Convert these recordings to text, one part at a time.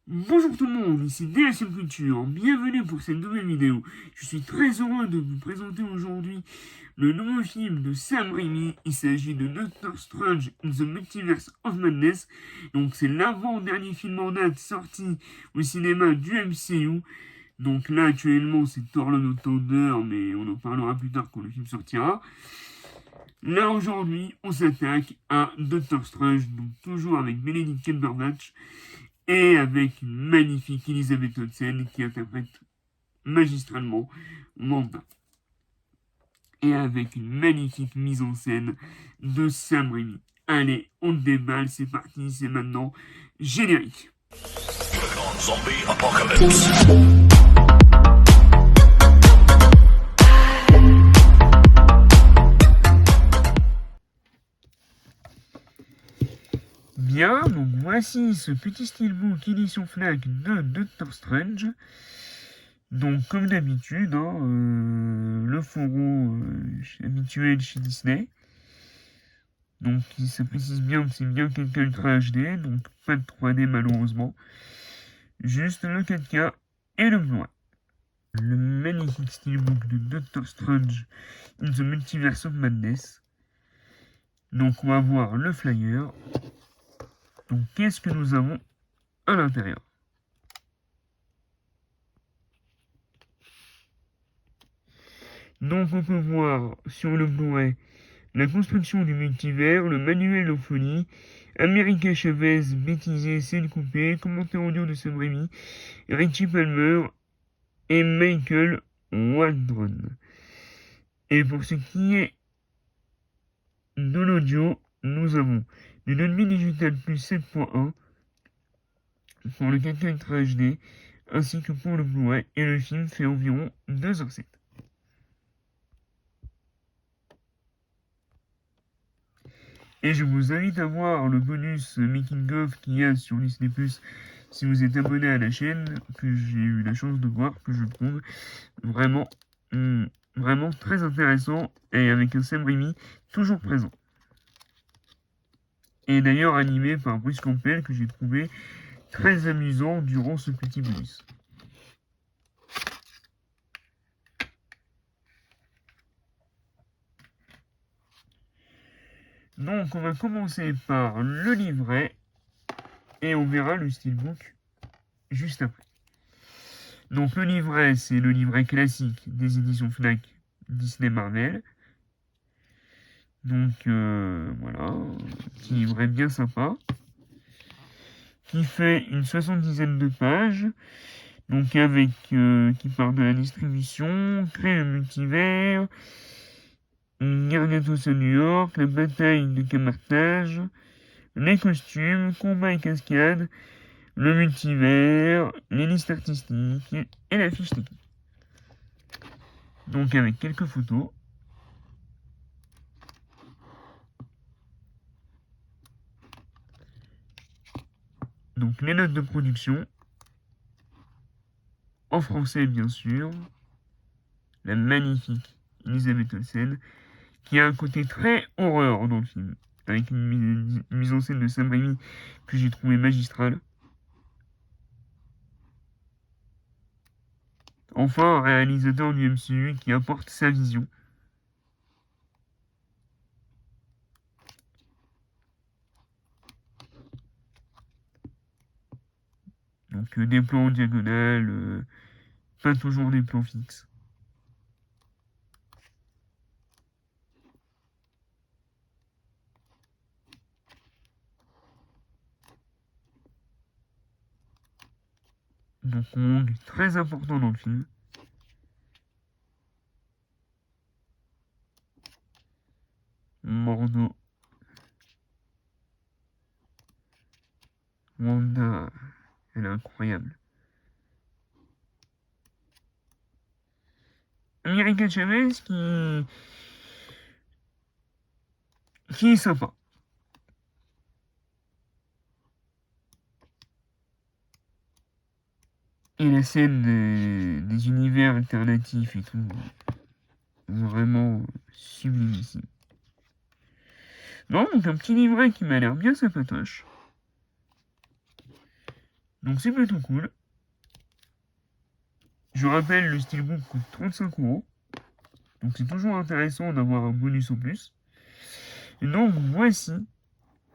Bonjour tout le monde, ici DSM Culture, bienvenue pour cette nouvelle vidéo. Je suis très heureux de vous présenter aujourd'hui le nouveau film de Sam Raimi. Il s'agit de Doctor Strange in the Multiverse of Madness. Donc c'est l'avant-dernier film en date sorti au cinéma du MCU. Donc là actuellement c'est Thor Love and Thunder, mais on en parlera plus tard quand le film sortira. Là aujourd'hui on s'attaque à Doctor Strange, donc toujours avec Benedict Cumberbatch et avec une magnifique Elizabeth Olsen qui interprète magistralement Wanda. Et avec une magnifique mise en scène de Sam Raimi. Allez, on déballe, c'est parti, c'est maintenant générique. Zombie apocalypse. Bien, donc voici ce petit steelbook édition Fnac de Doctor Strange. Donc comme d'habitude, le fourreau habituel chez Disney. Donc ça précise bien que c'est bien 4K Ultra HD, donc pas de 3D malheureusement. Juste le 4K et le Blu-ray. Le magnifique steelbook de Doctor Strange in the Multiverse of Madness. Donc on va voir le flyer. Donc qu'est-ce que nous avons à l'intérieur? Donc on peut voir sur le Blu-ray la construction du multivers, le manuel de folie, America Chavez, bêtisé, scène coupée, commentaire audio de Sam Raimi, Richie Palmer et Michael Waldron. Et pour ce qui est de l'audio, nous avons du Dolby Digital plus 7.1 pour le 4K Ultra HD, ainsi que pour le Blu-ray, et le film fait environ 2h07. Et je vous invite à voir le bonus Making of qu'il y a sur Disney+, si vous êtes abonné à la chaîne, que j'ai eu la chance de voir, que je trouve vraiment, vraiment très intéressant, et avec un Sam Raimi toujours présent. Et d'ailleurs animé par Bruce Campbell, que j'ai trouvé très amusant durant ce petit bonus. Donc on va commencer par le livret, et on verra le steelbook juste après. Donc le livret, c'est le livret classique des éditions Fnac Disney Marvel. Donc voilà, un petit livret bien sympa, qui fait une 70aine de pages, donc avec qui part de la distribution, créer le multivers, Gargantos à New York, la bataille de Camartage, les costumes, combats et cascades, le multivers, les listes artistiques et la fiche technique. Donc avec quelques photos. Donc les notes de production, en français bien sûr, la magnifique Elizabeth Olsen, qui a un côté très horreur dans le film, avec une mise en scène de Sam Raimi que j'ai trouvé magistrale. Enfin, un réalisateur du MCU qui apporte sa vision. Donc des plans en diagonale, pas toujours des plans fixes. Donc Wong est très important dans le film. Mordo. Wanda, elle est incroyable. America Chavez qui est sympa. Et la scène des univers alternatifs et tout, vraiment sublimissime. Non, donc un petit livret qui m'a l'air bien sympatoche. Donc c'est plutôt cool. Je rappelle, le steelbook coûte 35 €. Donc c'est toujours intéressant d'avoir un bonus en plus. Et donc voici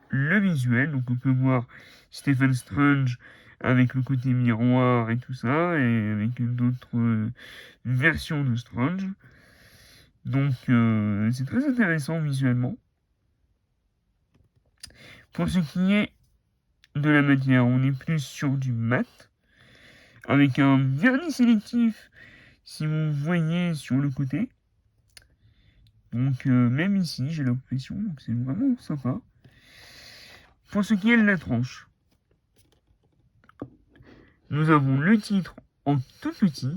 le visuel. Donc on peut voir Stephen Strange avec le côté miroir et tout ça, et avec d'autres versions de Strange. Donc c'est très intéressant visuellement. Pour ce qui est de la matière, on est plus sur du mat, avec un vernis sélectif, si vous voyez sur le côté. Donc même ici, j'ai l'impression, donc c'est vraiment sympa. Pour ce qui est de la tranche, nous avons le titre en tout petit,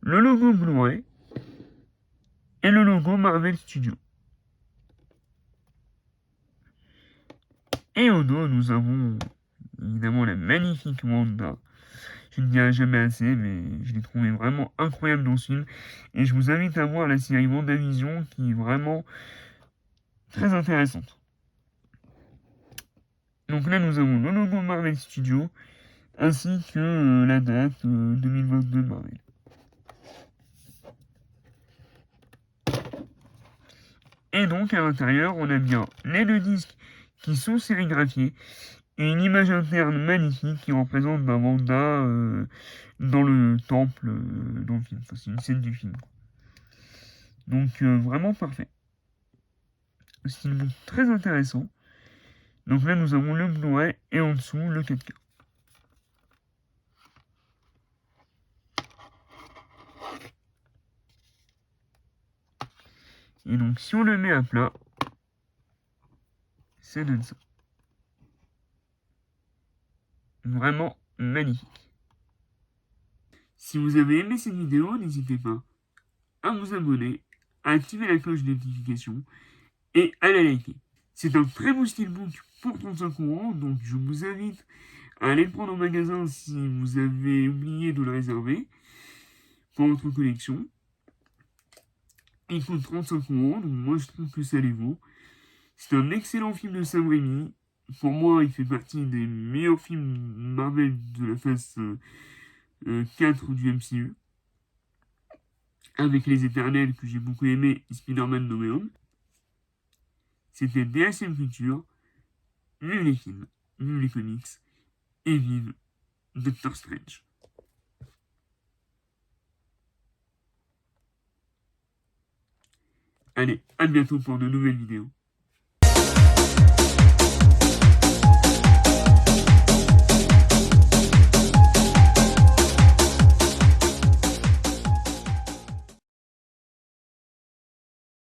le logo Blu-ray et le logo Marvel Studios. Et au dos, nous avons évidemment la magnifique Wanda. Je ne dirai jamais assez, mais je l'ai trouvé vraiment incroyable dans ce film. Et je vous invite à voir la série WandaVision qui est vraiment très intéressante. Donc là, nous avons le logo Marvel Studios ainsi que la date 2022 Marvel. Et donc à l'intérieur, on a bien les deux disques qui sont sérigraphiés et une image interne magnifique qui représente Wanda dans le temple dans le film. Enfin, c'est une scène du film. Donc vraiment parfait. C'est une boucle très intéressant. Donc là, nous avons le Blu-ray et en dessous le 4K. Et donc si on le met à plat, ça donne ça. Vraiment magnifique. Si vous avez aimé cette vidéo, n'hésitez pas à vous abonner, à activer la cloche de notification et à la liker. C'est un très beau steelbook pour 35 €, donc je vous invite à aller le prendre au magasin si vous avez oublié de le réserver pour votre collection. Il coûte 35 €, donc moi je trouve que ça les vaut. C'est un excellent film de Sam Raimi. Pour moi, il fait partie des meilleurs films Marvel de la phase 4 du MCU. Avec Les Éternels que j'ai beaucoup aimé et Spider-Man No Way Home. C'était DSM Culture. Vive les films, vive les comics et vive Doctor Strange. Allez, à bientôt pour de nouvelles vidéos.